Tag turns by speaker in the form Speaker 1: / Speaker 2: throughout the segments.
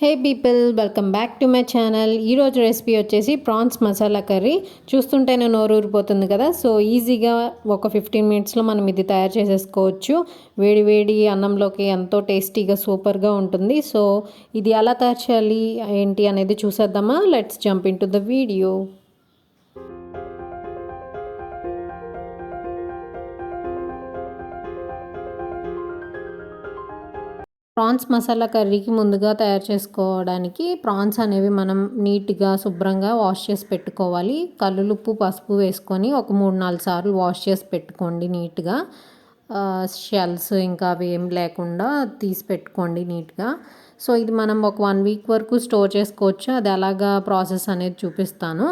Speaker 1: Hey people, welcome back to my channel. ఈరోజు recipe వచ్చేసి prawns masala curry. చూస్తుంటేనే నోరు ఊరిపోతుంది కదా. సో ఈజీగా ఒక 15 మినిట్స్లో మనం ఇది తయారు చేసేసుకోవచ్చు. వేడి వేడి అన్నంలోకి ఎంతో టేస్టీగా సూపర్గా ఉంటుంది. సో ఇది ఎలా తయారు చేయాలి ఏంటి అనేది చూసేద్దామా. Let's jump in to the video. Prawns masala కర్రీకి ముందుగా తయారు చేసుకోవడానికి ప్రాన్స్ అనేవి మనం నీట్గా శుభ్రంగా వాష్ చేసి పెట్టుకోవాలి. కల్లులుప్పు పసుపు వేసుకొని ఒక 3-4 సార్లు వాష్ చేసి పెట్టుకోండి నీట్గా. షెల్స్ ఇంకా అవి ఏం లేకుండా తీసి పెట్టుకోండి నీట్గా. సో ఇది మనం ఒక 1 వీక్ వరకు స్టోర్ చేసుకోవచ్చు. అది ఎలాగా ప్రాసెస్ అనేది చూపిస్తాను.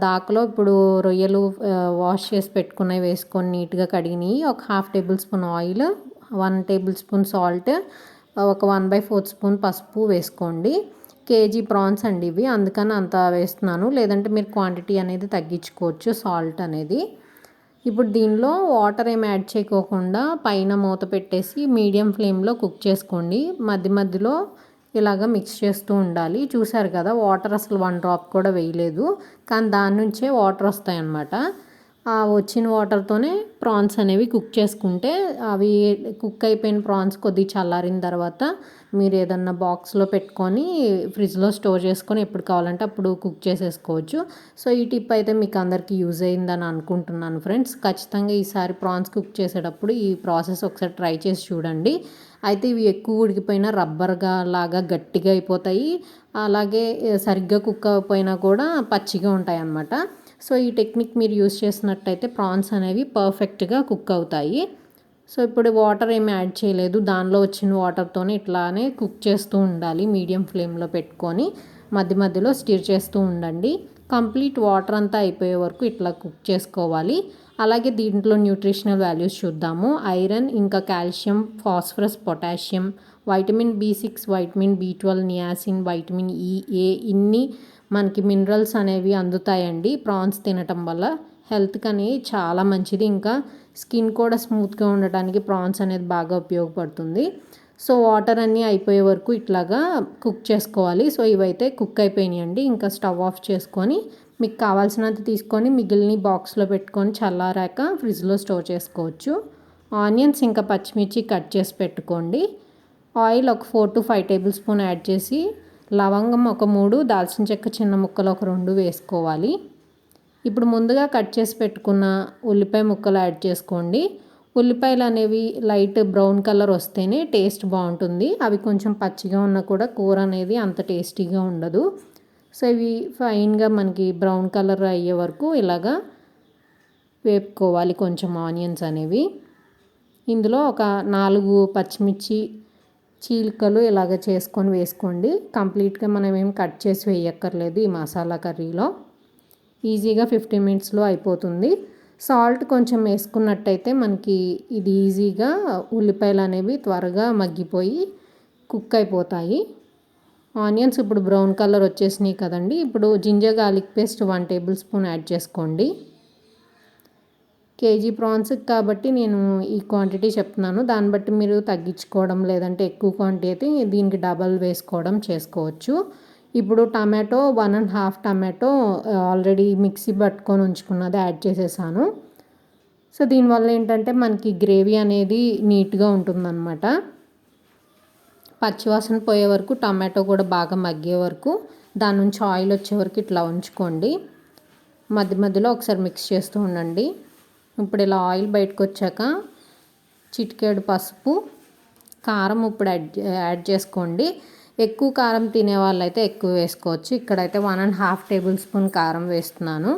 Speaker 1: దాకలో ఇప్పుడు రొయ్యలు వాష్ చేసి పెట్టుకున్నవి వేసుకొని నీట్గా కడిగినాయి. ఒక 1/2 table spoon oil, 1 table spoon salt, ఒక 1/4 స్పూన్ పసుపు వేసుకోండి. కేజీ ప్రాన్స్ అండి ఇవి, అందుకని అంత వేస్తున్నాను. లేదంటే మీరు క్వాంటిటీ అనేది తగ్గించుకోవచ్చు సాల్ట్ అనేది. ఇప్పుడు దీనిలో వాటర్ ఏమి యాడ్ చేయకోకుండా పైన మూత పెట్టేసి మీడియం ఫ్లేమ్లో కుక్ చేసుకోండి. మధ్య మధ్యలో ఇలాగ మిక్స్ చేస్తూ ఉండాలి. చూసారు కదా, వాటర్ అసలు 1 డ్రాప్ కూడా వేయలేదు, కానీ దాని నుంచే వాటర్ వస్తాయి అన్నమాట. వచ్చిన వాటర్తోనే ప్రాన్స్ అనేవి కుక్ చేసుకుంటే అవి కుక్ అయిపోయిన ప్రాన్స్ కొద్దిగా చల్లారిన తర్వాత మీరు ఏదన్నా బాక్స్లో పెట్టుకొని ఫ్రిడ్జ్లో స్టోర్ చేసుకొని ఎప్పుడు కావాలంటే అప్పుడు కుక్ చేసేసుకోవచ్చు. సో ఈ టిప్ అయితే మీకు అందరికీ యూజ్ అయిందని అనుకుంటున్నాను ఫ్రెండ్స్. ఖచ్చితంగా ఈసారి ప్రాన్స్ కుక్ చేసేటప్పుడు ఈ ప్రాసెస్ ఒకసారి ట్రై చేసి చూడండి. అయితే ఇవి ఎక్కువ ఉడికిపోయినా రబ్బర్గా లాగా గట్టిగా అయిపోతాయి. అలాగే సరిగ్గా కుక్ అయిపోయినా కూడా పచ్చిగా ఉంటాయి అన్నమాట. సో ఈ టెక్నిక్ మీరు యూస్ చేసినట్టయితే ప్రాన్స్ అనేవి పర్ఫెక్ట్గా కుక్ అవుతాయి. సో ఇప్పుడు వాటర్ ఏమి యాడ్ చేయలేదు, దానిలో వచ్చిన వాటర్తోనే ఇట్లానే కుక్ చేస్తూ ఉండాలి. మీడియం ఫ్లేమ్లో పెట్టుకొని మధ్య మధ్యలో స్టిర్ చేస్తూ ఉండండి. కంప్లీట్ వాటర్ అంతా అయిపోయే వరకు ఇట్లా కుక్ చేసుకోవాలి. అలాగే దీంట్లో న్యూట్రిషనల్ వాల్యూస్ చూద్దాము. ఐరన్, ఇంకా calcium, phosphorus, potassium, vitamin B6, vitamin B12, niacin, vitamin E, A ఇన్ని మనకి మినరల్స్ అనేవి అందుతాయండి ప్రాన్స్ తినటం వల్ల. హెల్త్కి అనేవి చాలా మంచిది. ఇంకా స్కిన్ కూడా స్మూత్గా ఉండటానికి ప్రాన్స్ అనేది బాగా ఉపయోగపడుతుంది. సో వాటర్ అన్నీ అయిపోయే వరకు ఇట్లాగా కుక్ చేసుకోవాలి. సో ఇవైతే కుక్ అయిపోయినాయండి. ఇంకా స్టవ్ ఆఫ్ చేసుకొని మీకు కావాల్సినంత తీసుకొని మిగిలిన బాక్స్లో పెట్టుకొని చల్లారాక ఫ్రిడ్జ్లో స్టోర్ చేసుకోవచ్చు. ఆనియన్స్ ఇంకా పచ్చిమిర్చి కట్ చేసి పెట్టుకోండి. ఆయిల్ ఒక 4 to 5 టేబుల్ స్పూన్ యాడ్ చేసి లవంగం ఒక 3, దాల్చిన చెక్క చిన్న ముక్కలు ఒక 2 వేసుకోవాలి. ఇప్పుడు ముందుగా కట్ చేసి పెట్టుకున్న ఉల్లిపాయ ముక్కలు యాడ్ చేసుకోండి. ఉల్లిపాయలు అనేవి లైట్ బ్రౌన్ కలర్ వస్తేనే టేస్ట్ బాగుంటుంది. అవి కొంచెం పచ్చిగా ఉన్నా కూడా కూర అనేది అంత టేస్టీగా ఉండదు. సో ఇవి ఫైన్గా మనకి బ్రౌన్ కలర్ అయ్యే వరకు ఇలాగా వేపుకోవాలి కొంచెం ఆనియన్స్ అనేవి. ఇందులో ఒక 4 పచ్చిమిర్చి చీలికలు ఇలాగ చేసుకొని వేసుకోండి. కంప్లీట్గా మనం ఏం కట్ చేసి వేయక్కర్లేదు ఈ మసాలా కర్రీలో. ఈజీగా 15 మినిట్స్లో అయిపోతుంది. సాల్ట్ కొంచెం వేసుకున్నట్టయితే మనకి ఇది ఈజీగా ఉల్లిపాయలు అనేవి త్వరగా మగ్గిపోయి కుక్ అయిపోతాయి. ఆనియన్స్ ఇప్పుడు బ్రౌన్ కలర్ వచ్చేసినాయి కదండి. ఇప్పుడు ginger garlic paste 1 table spoon add చేసుకోండి. కేజీ ప్రాన్స్కి కాబట్టి నేను ఈ క్వాంటిటీ చెప్తున్నాను. దాన్ని బట్టి మీరు తగ్గించుకోవడం లేదంటే ఎక్కువ క్వాంటిటీ అయితే దీనికి డబల్ వేసుకోవడం చేసుకోవచ్చు. ఇప్పుడు టమాటో 1.5 టమాటో ఆల్రెడీ మిక్సీ పట్టుకొని ఉంచుకున్నది యాడ్ చేసేసాను. సో దీనివల్ల ఏంటంటే మనకి గ్రేవీ అనేది నీట్గా ఉంటుందన్నమాట. పచ్చివాసన పోయే వరకు టమాటో కూడా బాగా మగ్గే వరకు దాని నుంచి ఆయిల్ వచ్చే వరకు ఇట్లా ఉంచుకోండి. మధ్య మధ్యలో ఒకసారి మిక్స్ చేస్తూ ఉండండి. ఇప్పుడు ఇలా ఆయిల్ బయటకు వచ్చాక చిటికెడు పసుపు, కారం ఇప్పుడు యాడ్ చేసుకోండి. ఎక్కువ కారం తినే వాళ్ళైతే ఎక్కువ వేసుకోవచ్చు. ఇక్కడైతే 1.5 టేబుల్ స్పూన్ కారం వేస్తున్నాను.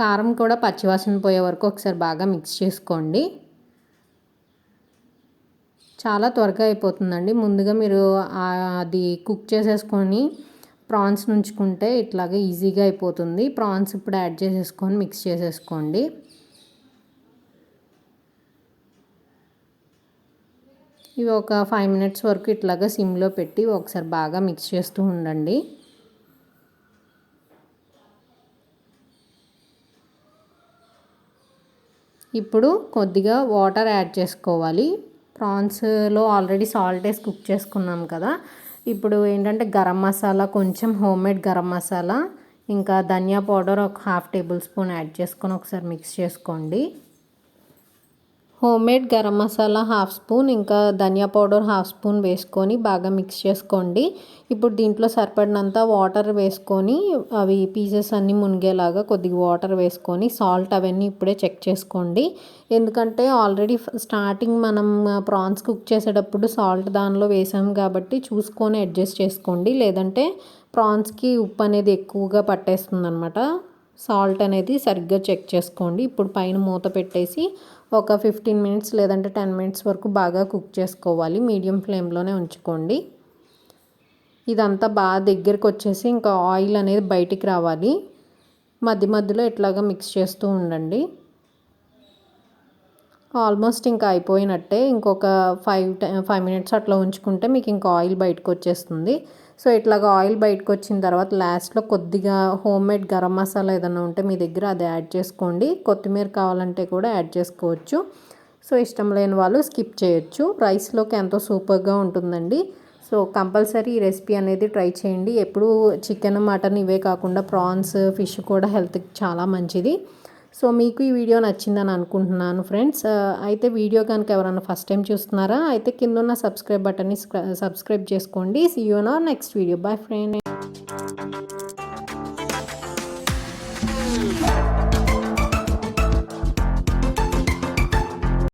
Speaker 1: కారం కూడా పచ్చివాసన పోయే వరకు ఒకసారి బాగా మిక్స్ చేసుకోండి. చాలా త్వరగా అయిపోతుందండి. ముందుగా మీరు అది కుక్ చేసేసుకొని ప్రాన్స్ ఉంచుకుంటే ఇట్లాగే ఈజీగా అయిపోతుంది. ప్రాన్స్ ఇప్పుడు యాడ్ చేసేసుకొని మిక్స్ చేసేసుకోండి. ఇవి ఒక 5 మినిట్స్ వరకు ఇట్లాగా సిమ్లో పెట్టి ఒకసారి బాగా మిక్స్ చేస్తూ ఉండండి. ఇప్పుడు కొద్దిగా వాటర్ యాడ్ చేసుకోవాలి. ప్రాన్స్లో ఆల్రెడీ సాల్ట్ వేసి కుక్ చేసుకున్నాం కదా. ఇప్పుడు ఏంటంటే గరం మసాలా, కొంచెం హోమ్మేడ్ గరం మసాలా, ఇంకా ధనియా పౌడర్ ఒక 1/2 టేబుల్ స్పూన్ యాడ్ చేసుకొని ఒకసారి మిక్స్ చేసుకోండి. హోమ్మేడ్ గరం మసాలా 1/2 స్పూన్, ఇంకా ధనియా పౌడర్ 1/2 స్పూన్ వేసుకొని బాగా మిక్స్ చేసుకోండి. ఇప్పుడు దీంట్లో సరిపడినంత వాటర్ వేసుకొని అవి పీసెస్ అన్నీ మునిగేలాగా కొద్దిగా వాటర్ వేసుకొని సాల్ట్ అవన్నీ ఇప్పుడే చెక్ చేసుకోండి. ఎందుకంటే ఆల్రెడీ స్టార్టింగ్ మనం ప్రాన్స్ కుక్ చేసేటప్పుడు సాల్ట్ దానిలో వేసాం కాబట్టి చూసుకొని అడ్జస్ట్ చేసుకోండి. లేదంటే ప్రాన్స్కి ఉప్పు అనేది ఎక్కువగా పట్టేస్తుంది అనమాట. సాల్ట్ అనేది సరిగ్గా చెక్ చేసుకోండి. ఇప్పుడు పైన మూత పెట్టేసి ఒక 15 మినిట్స్ లేదంటే 10 మినిట్స్ వరకు బాగా కుక్ చేసుకోవాలి. మీడియం ఫ్లేమ్లోనే ఉంచుకోండి. ఇదంతా బాగా దగ్గరికి వచ్చేసి ఇంకా ఆయిల్ అనేది బయటికి రావాలి. మధ్య మధ్యలో ఇట్లాగా మిక్స్ చేస్తూ ఉండండి. ఆల్మోస్ట్ ఇంకా అయిపోయినట్టే. ఇంకొక 5 మినిట్స్ అట్లా ఉంచుకుంటే మీకు ఇంకా ఆయిల్ బయటకు వచ్చేస్తుంది. సో ఇట్లాగా ఆయిల్ బయటకు వచ్చిన తర్వాత లాస్ట్లో కొద్దిగా హోమ్మేడ్ గరం మసాలా ఏదైనా ఉంటే మీ దగ్గర అది యాడ్ చేసుకోండి. కొత్తిమీర కావాలంటే కూడా యాడ్ చేసుకోవచ్చు. సో ఇష్టం లేని వాళ్ళు స్కిప్ చేయొచ్చు. రైస్లోకి ఎంతో సూపర్గా ఉంటుందండి. సో కంపల్సరీ ఈ రెసిపీ అనేది ట్రై చేయండి. ఎప్పుడు చికెన్, మటన్ ఇవే కాకుండా ప్రాన్స్, ఫిష్ కూడా హెల్త్కి చాలా మంచిది. సో మీకు ఈ వీడియో నచ్చిందని అనుకుంటున్నాను ఫ్రెండ్స్. అయితే వీడియో కనుక ఎవరైనా ఫస్ట్ టైం చూస్తున్నారా అయితే కింద ఉన్న సబ్స్క్రైబ్ బటన్ని సబ్స్క్రైబ్ చేసుకోండి. See you in our next video. Bye friend.